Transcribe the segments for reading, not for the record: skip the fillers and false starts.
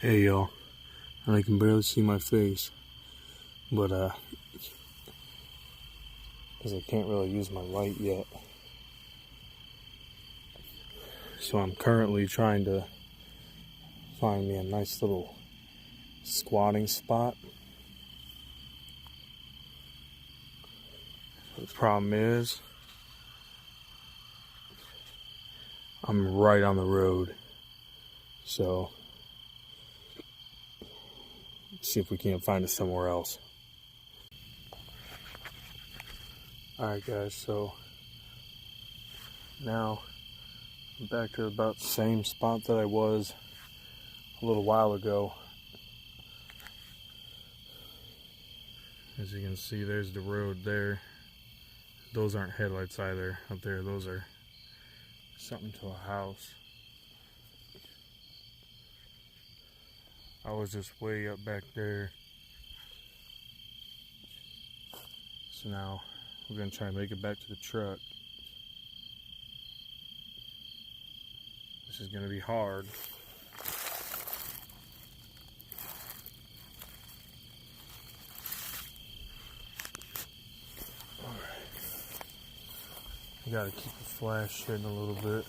Hey y'all, and I can barely see my face, but because I can't really use my light yet, so I'm currently trying to find me a nice little squatting spot. The problem is, I'm right on the road, so let's see if we can't find it somewhere else. Alright guys, so now I'm back to about the same spot that I was a little while ago. As you can see, there's the road there. Those aren't headlights either up there. Those are something to a house. I was just way up back there. So now we're gonna try and make it back to the truck. This is gonna be hard. You gotta keep the flash hidden a little bit.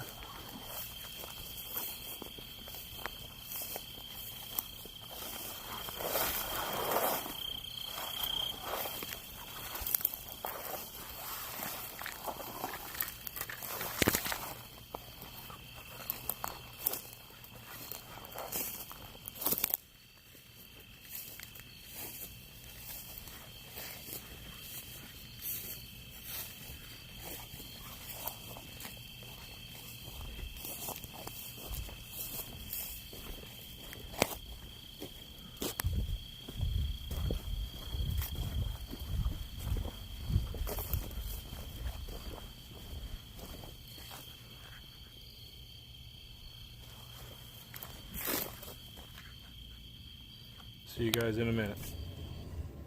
See you guys in a minute.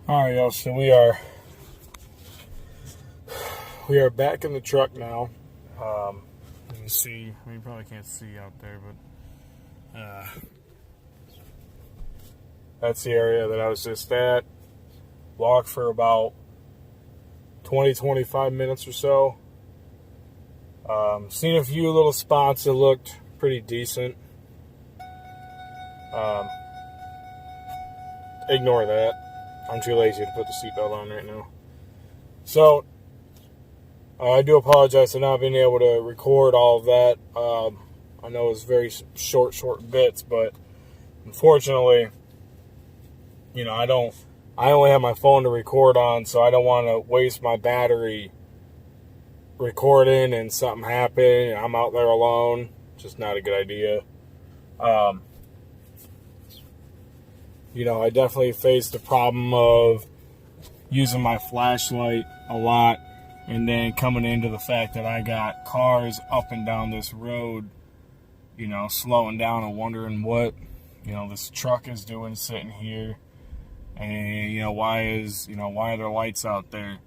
Alright y'all, so we are back in the truck now. You can see, I mean, you probably can't see out there, but that's the area that I was just at. Walked for about 20-25 minutes or so. Seen a few little spots that looked pretty decent. Ignore that. I'm too lazy to put the seatbelt on right now. So, I do apologize for not being able to record all of that. I know it's very short bits, but unfortunately, you know, I only have my phone to record on, so I don't want to waste my battery recording and something happen and I'm out there alone. Just not a good idea. You know, I definitely faced the problem of using my flashlight a lot, and then coming into the fact that I got cars up and down this road, you know, slowing down and wondering what, you know, this truck is doing sitting here. And, you know, why are there lights out there?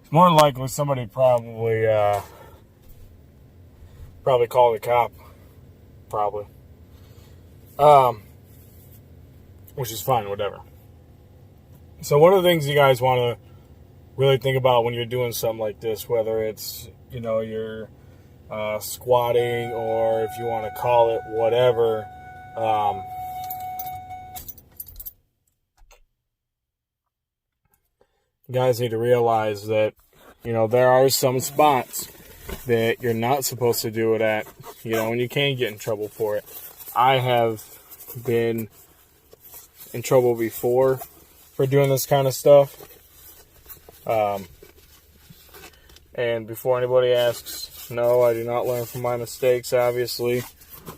It's more than likely somebody probably called a cop. Probably. Which is fine, whatever. So one of the things you guys want to really think about when you're doing something like this, whether it's, you know, you're squatting, or if you want to call it whatever, you guys need to realize that, you know, there are some spots that you're not supposed to do it at, you know, and you can get in trouble for it. I have been in trouble before for doing this kind of stuff. And before anybody asks, no, I do not learn from my mistakes, obviously.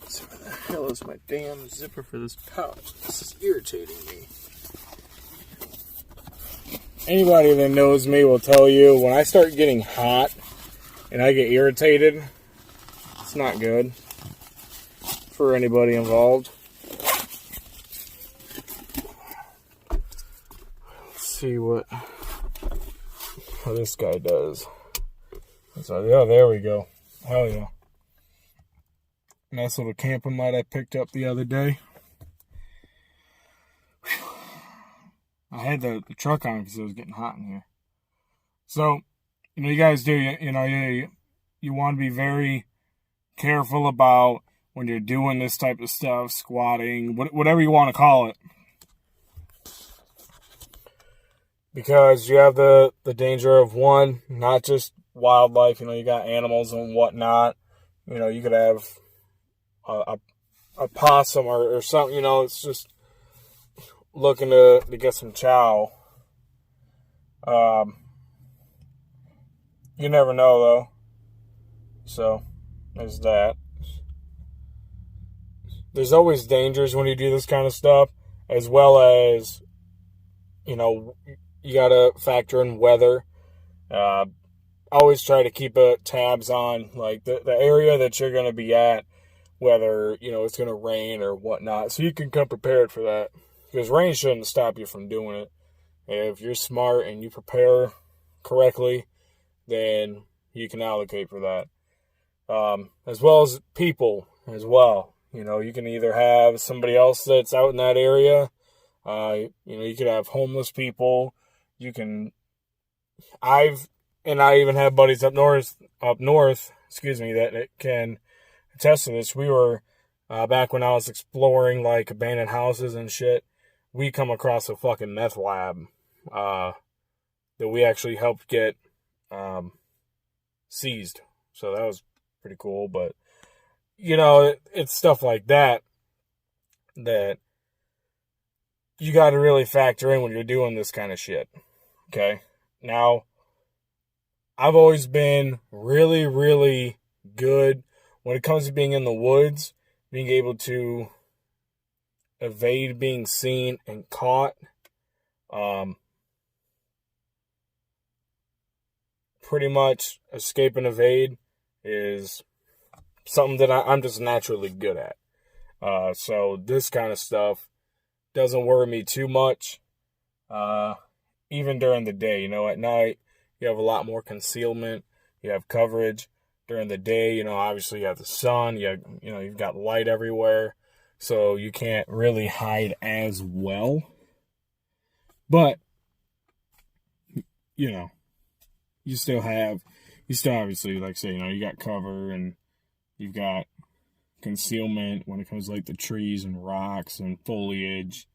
So where the hell is my damn zipper for this pouch? This is irritating me. Anybody that knows me will tell you, when I start getting hot and I get irritated, it's not good for anybody involved. See what this guy does. So, yeah, there we go. Hell yeah. Nice little camping light I picked up the other day. I had the truck on because it was getting hot in here. So, you guys do, you want to be very careful about when you're doing this type of stuff, squatting, whatever you want to call it. Because you have the danger of, one, not just wildlife, you got animals and whatnot. You could have a possum or something, it's just looking to get some chow. You never know, though. So, there's that. There's always dangers when you do this kind of stuff, as well as, you got to factor in weather. Always try to keep tabs on, like, the area that you're going to be at, whether, it's going to rain or whatnot, so you can come prepared for that. Because rain shouldn't stop you from doing it. If you're smart and you prepare correctly, then you can allocate for that. As well as people as well. You can either have somebody else that's out in that area. You could have homeless people. I even have buddies up north, that can attest to this. We were, back when I was exploring, like, abandoned houses and shit, we come across a fucking meth lab, that we actually helped get, seized. So that was pretty cool, but, it's stuff like that you got to really factor in when you're doing this kind of shit. Okay? Now, I've always been really, really good when it comes to being in the woods, being able to evade being seen and caught. Pretty much escape and evade is something that I'm just naturally good at. So this kind of stuff doesn't worry me too much. Even during the day, at night, you have a lot more concealment. You have coverage. During the day, obviously you have the sun. You've got light everywhere. So you can't really hide as well. But, you still obviously, like I say, you got cover and you've got concealment when it comes to, like, the trees and rocks and foliage.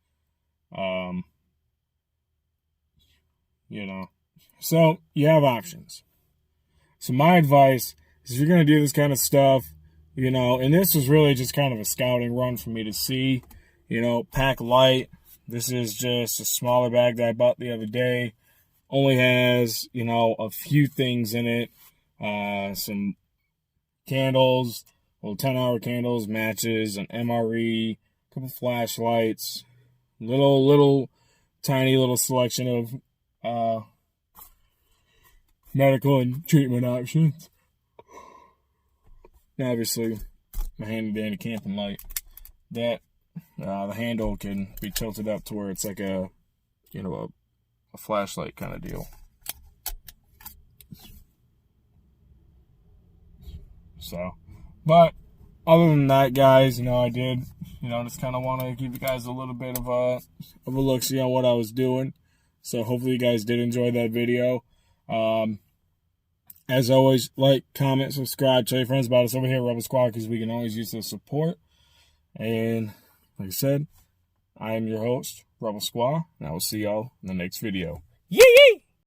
So you have options. So my advice is, if you're going to do this kind of stuff, and this was really just kind of a scouting run for me to see, pack light. This is just a smaller bag that I bought the other day. Only has, a few things in it. Some candles, little 10-hour candles, matches, an MRE, a couple flashlights, tiny little selection of medical and treatment options. And obviously, my handy-dandy camping light. That, the handle can be tilted up to where it's like a flashlight kind of deal. So, but other than that, guys, I did, just kind of want to give you guys a little bit of a look-see on what I was doing. So hopefully you guys did enjoy that video. As always, like, comment, subscribe, tell your friends about us over here at Rebel Squad, because we can always use the support. And like I said, I am your host, Rebel Squad, and I will see y'all in the next video. Yee!